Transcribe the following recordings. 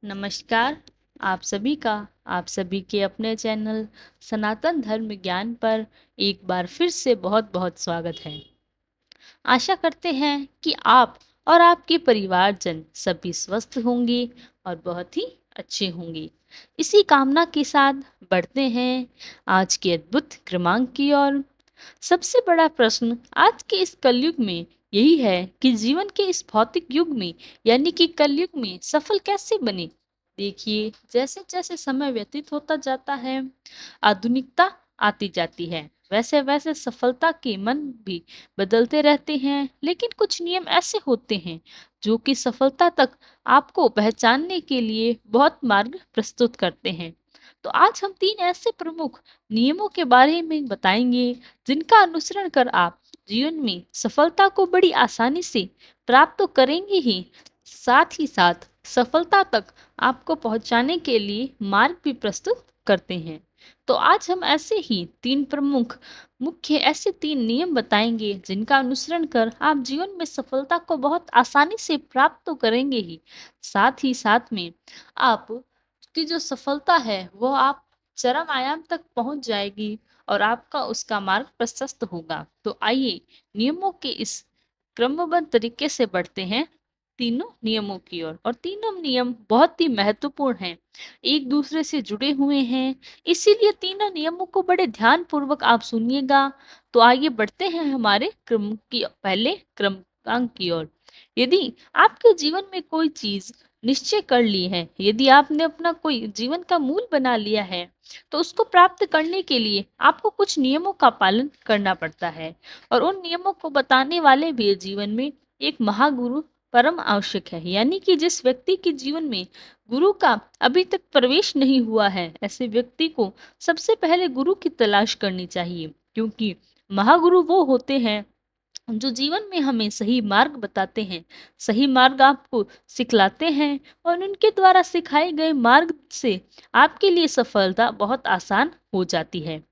नमस्कार। आप सभी का आप सभी के अपने चैनल सनातन धर्म ज्ञान पर एक बार फिर से बहुत बहुत स्वागत है। आशा करते हैं कि आप और आपके परिवारजन सभी स्वस्थ होंगे और बहुत ही अच्छे होंगे। इसी कामना के साथ बढ़ते हैं आज के अद्भुत क्रमांक की ओर। सबसे बड़ा प्रश्न आज के इस कलयुग में यही है कि जीवन के इस भौतिक युग में यानी कि कलयुग में सफल कैसे बने। देखिए, जैसे जैसे समय व्यतीत होता जाता है, आधुनिकता आती जाती है, वैसे वैसे सफलता के मन भी बदलते रहते हैं। लेकिन कुछ नियम ऐसे होते हैं जो कि सफलता तक आपको पहचानने के लिए बहुत मार्ग प्रस्तुत करते हैं। तो आज हम तीन ऐसे प्रमुख नियमों के बारे में बताएंगे जिनका अनुसरण कर आप जीवन में सफलता को बड़ी आसानी से प्राप्त तो करेंगे ही, साथ ही साथ सफलता तक आपको पहुंचाने के लिए मार्ग भी प्रस्तुत करते हैं। तो आज हम ऐसे ही तीन प्रमुख मुख्य ऐसे तीन नियम बताएंगे जिनका अनुसरण कर आप जीवन में सफलता को बहुत आसानी से प्राप्त तो करेंगे ही साथ में आप की जो सफलता है वो आप चरम आयाम तक पहुंच जाएगी और आपका उसका मार्ग प्रशस्त होगा। तो आइए नियमों के इस क्रमबद्ध तरीके से बढ़ते हैं तीनों नियमों की ओर। और तीनों नियम बहुत ही महत्वपूर्ण हैं, एक दूसरे से जुड़े हुए हैं, इसीलिए तीनों नियमों को बड़े ध्यान पूर्वक आप सुनिएगा। तो आइए बढ़ते हैं हमारे क्रम की पहले क्रमांक की ओर। यदि आपके जीवन में कोई चीज निश्चय कर ली है, यदि आपने अपना कोई जीवन का मूल बना लिया है, तो उसको प्राप्त करने के लिए आपको कुछ नियमों का पालन करना पड़ता है। और उन नियमों को बताने वाले भी जीवन में एक महागुरु परम आवश्यक है। यानी कि जिस व्यक्ति के जीवन में गुरु का अभी तक प्रवेश नहीं हुआ है, ऐसे व्यक्ति को सबसे पहले गुरु की तलाश करनी चाहिए, क्योंकि महागुरु वो होते हैं जो जीवन में हमें सही मार्ग बताते हैं, सही मार्ग आपको सिखलाते हैं और उनके द्वारा सिखाए गए मार्ग से आपके लिए सफलता बहुत आसान हो जाती है।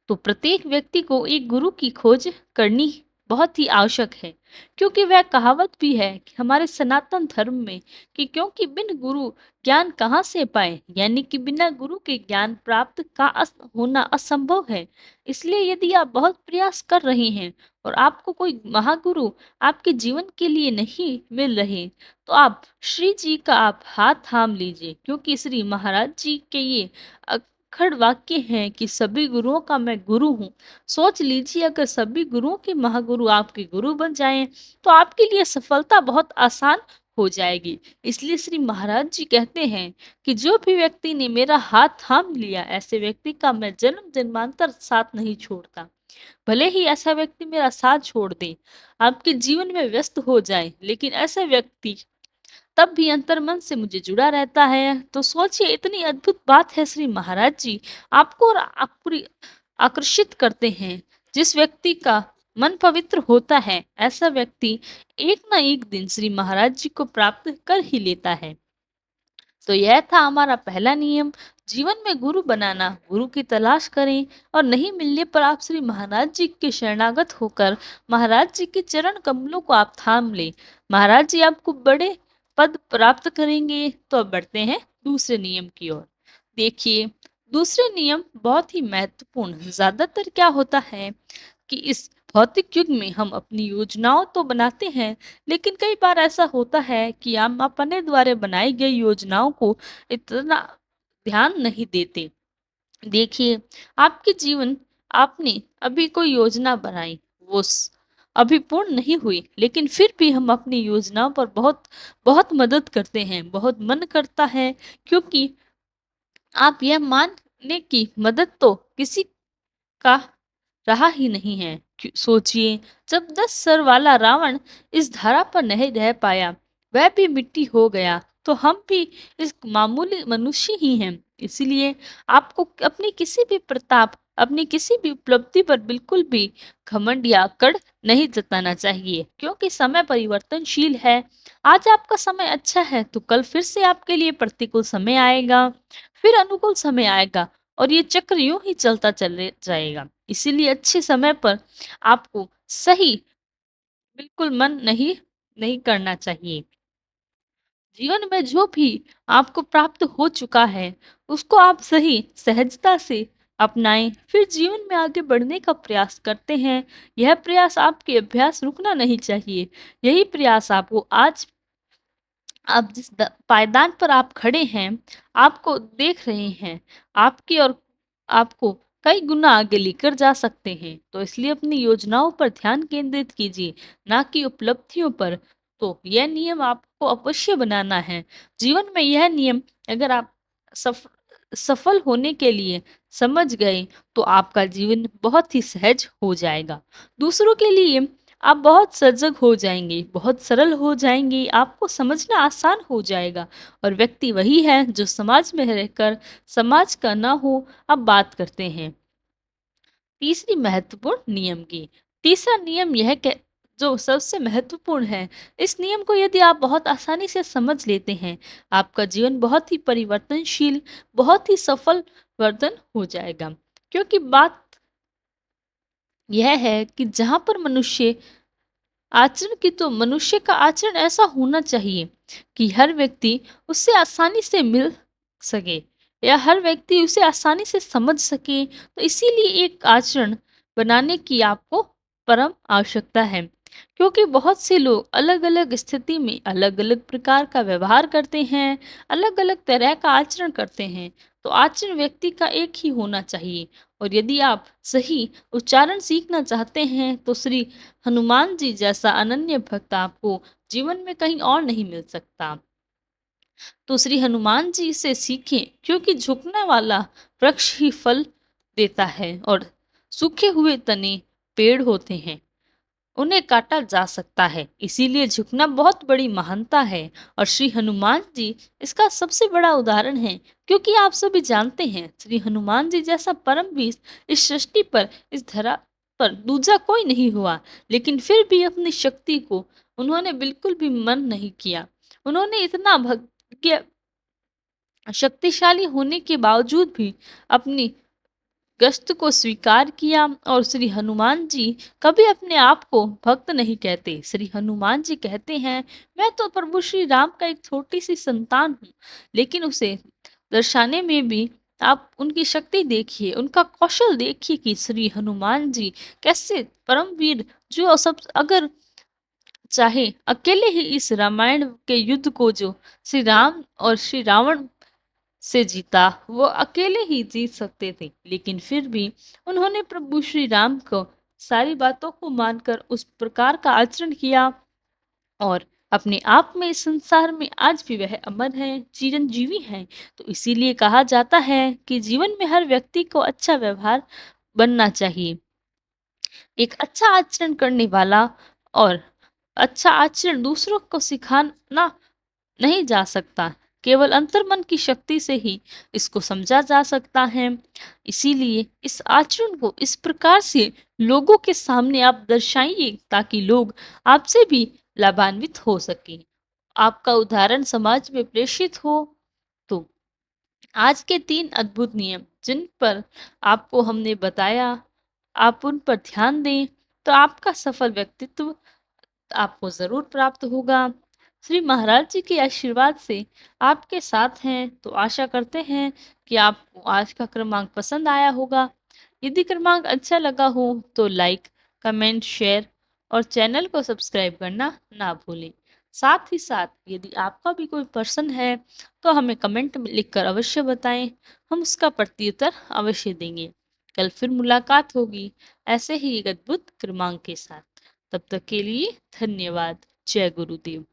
तो प्रत्येक व्यक्ति को एक गुरु की खोज करनी बहुत ही आवश्यक है, क्योंकि वह कहावत भी है कि हमारे सनातन धर्म में कि क्योंकि बिन गुरु ज्ञान कहाँ से पाए, यानी कि बिना गुरु के ज्ञान प्राप्त का होना असंभव है। इसलिए यदि आप बहुत प्रयास कर रहे हैं और आपको कोई महागुरु आपके जीवन के लिए नहीं मिल रहे, तो आप श्री जी का आप हाथ थाम लीजिए, क्योंकि श्री महाराज जी के ये अक्खड़ वाक्य हैं कि सभी गुरुओं का मैं गुरु हूँ। सोच लीजिए, अगर सभी गुरुओं के महागुरु आपके गुरु बन जाएं तो आपके लिए सफलता बहुत आसान हो जाएगी। इसलिए श्री महाराज जी कहते हैं कि जो भी व्यक्ति ने मेरा हाथ थाम लिया, ऐसे व्यक्ति का मैं जन्म जन्मांतर साथ नहीं छोड़ता। भले ही ऐसा व्यक्ति मेरा साथ छोड़ दे, आपके जीवन में व्यस्त हो जाए, लेकिन ऐसा व्यक्ति तब भी अंतर्मन से मुझे जुड़ा रहता है। तो सोचिए, इतनी अद्भुत बात है श्री महाराज जी आपको और आप पूरी आकर्षित करते हैं। जिस व्यक्ति का मन पवित्र होता है, ऐसा व्यक्ति एक ना एक दिन श्री महाराज जी को प्राप्त कर ही लेता है। तो यह था हमारा पहला नियम, जीवन में गुरु बनाना। गुरु की तलाश करें और नहीं मिलने पर आप श्री महाराज जी के शरणागत होकर महाराज जी के चरण कमलों को आप थाम लें। महाराज जी आपको बड़े पद प्राप्त करेंगे। तो अब बढ़ते हैं दूसरे नियम की ओर। देखिए, दूसरे नियम बहुत ही महत्वपूर्ण। ज्यादातर क्या होता है कि इस भौतिक युग में हम अपनी योजनाओं तो बनाते हैं, लेकिन कई बार ऐसा होता है कि हम अपने द्वारा बनाई गई योजनाओं को इतना ध्यान नहीं देते। देखिए, आपके जीवन आपने अभी कोई योजना बनाई, वो अभी पूर्ण नहीं हुई, लेकिन फिर भी हम अपनी योजनाओं पर बहुत बहुत मदद करते हैं, बहुत मन करता है, क्योंकि आप यह मानने की मदद तो किसी का रहा ही नहीं है। सोचिए, जब 10 सर वाला रावण इस धरा पर नहीं रह पाया, वह भी मिट्टी हो गया, तो हम भी इस मामूली मनुष्य ही हैं। इसीलिए आपको अपनी किसी भी प्रताप, अपनी किसी भी उपलब्धि पर बिल्कुल भी घमंड या अकड़ नहीं जताना चाहिए, क्योंकि समय परिवर्तनशील है। आज आपका समय अच्छा है तो कल फिर से आपके लिए प्रतिकूल समय आएगा, फिर अनुकूल समय आएगा, और ये चक्र यूं ही चलता चले जाएगा। इसीलिए अच्छे समय पर आपको सही बिल्कुल मन नहीं नहीं करना चाहिए। जीवन में जो भी आपको प्राप्त हो चुका है, उसको आप सही सहजता से अपनाएं, फिर जीवन में आगे बढ़ने का प्रयास करते हैं। यह प्रयास आपके अभ्यास रुकना नहीं चाहिए। यही प्रयास आपको आज आप जिस पायदान पर आप खड़े हैं, आपको देख रहे हैं, आपकी और आपको कई गुना आगे लेकर जा सकते हैं। तो इसलिए अपनी योजनाओं पर ध्यान केंद्रित कीजिए, ना कि उपलब्धियों पर। तो यह नियम आपको अवश्य बनाना है। जीवन में यह नियम अगर आप सफ सफल होने के लिए समझ गए, तो आपका जीवन बहुत ही सहज हो जाएगा। दूसरों के लिए आप बहुत सजग हो जाएँगे, बहुत सरल हो जाएँगे, आपको समझना आसान हो जाएगा। और व्यक्ति वही है जो समाज में रहकर समाज का ना हो अब बात करते हैं। तीसरी महत्वपूर्ण नियम की। तीसरा नियम यह क जो सबसे महत्वपूर्ण है, इस नियम को यदि आप बहुत आसानी से समझ लेते हैं, आपका जीवन बहुत ही परिवर्तनशील, बहुत ही सफल वर्धन हो जाएगा। क्योंकि बात यह है कि जहाँ पर मनुष्य आचरण की तो मनुष्य का आचरण ऐसा होना चाहिए कि हर व्यक्ति उससे आसानी से मिल सके या हर व्यक्ति उसे आसानी से समझ सके। तो इसीलिए एक आचरण बनाने की आपको परम आवश्यकता है। क्योंकि बहुत से लोग अलग-अलग स्थिति में अलग-अलग प्रकार का व्यवहार करते हैं, अलग-अलग तरह का आचरण करते हैं। तो आचरण व्यक्ति का एक ही होना चाहिए। और यदि आप सही उच्चारण सीखना चाहते हैं, तो श्री हनुमान जी जैसा अनन्य भक्त आपको जीवन में कहीं और नहीं मिल सकता। तो श्री हनुमान जी से सीखें, क्योंकि झुकने वाला वृक्ष ही फल देता है और सूखे हुए तने पेड़ होते हैं, उन्हें काटा जा सकता है। इसीलिए झुकना बहुत बड़ी महानता है। और श्री हनुमान जी इसका सबसे बड़ा उदाहरण है। क्योंकि आप सभी जानते हैं, श्री हनुमान जी जैसा परम वीर इस सृष्टि पर, इस धरा पर दूजा कोई नहीं हुआ। लेकिन फिर भी अपनी शक्ति को उन्होंने बिल्कुल भी मन नहीं किया। उन्होंने इतना भाग्य शक्तिशाली होने के बावजूद भी अपनी गस्त को स्वीकार किया। और श्री हनुमान जी कभी अपने आप को भक्त नहीं कहते। श्री हनुमान जी कहते हैं, मैं तो प्रभु श्री राम का एक छोटी सी संतान हूँ। लेकिन उसे दर्शाने में भी आप उनकी शक्ति देखिए, उनका कौशल देखिए कि श्री हनुमान जी कैसे परमवीर, जो सब अगर चाहे अकेले ही इस रामायण के युद्ध को जो श्री राम और श्री रावण से जीता, वो अकेले ही जीत सकते थे। लेकिन फिर भी उन्होंने प्रभु श्री राम को सारी बातों को मानकर उस प्रकार का आचरण किया। और अपने आप में इस संसार में आज भी वह अमर हैं, चिरंजीवी हैं। तो इसीलिए कहा जाता है कि जीवन में हर व्यक्ति को अच्छा व्यवहार बनना चाहिए। एक अच्छा आचरण करने वाला और अच्छा आचरण दूसरों को सिखाना नहीं जा सकता। केवल अंतर्मन की शक्ति से ही इसको समझा जा सकता है। इसीलिए इस आचरण को इस प्रकार से लोगों के सामने आप दर्शाइए, ताकि लोग आपसे भी लाभान्वित हो सके, आपका उदाहरण समाज में प्रेषित हो। तो आज के 3 अद्भुत नियम जिन पर आपको हमने बताया, आप उन पर ध्यान दें, तो आपका सफल व्यक्तित्व आपको ज़रूर प्राप्त होगा। श्री महाराज जी के आशीर्वाद से आपके साथ हैं, तो आशा करते हैं कि आपको आज का क्रमांक पसंद आया होगा। यदि क्रमांक अच्छा लगा हो तो लाइक, कमेंट, शेयर और चैनल को सब्सक्राइब करना ना भूलें। साथ ही साथ यदि आपका भी कोई प्रश्न है, तो हमें कमेंट में लिखकर अवश्य बताएं, हम उसका प्रत्युत्तर अवश्य देंगे। कल फिर मुलाकात होगी ऐसे ही एक अद्भुत क्रमांक के साथ। तब तक के लिए धन्यवाद। जय गुरुदेव।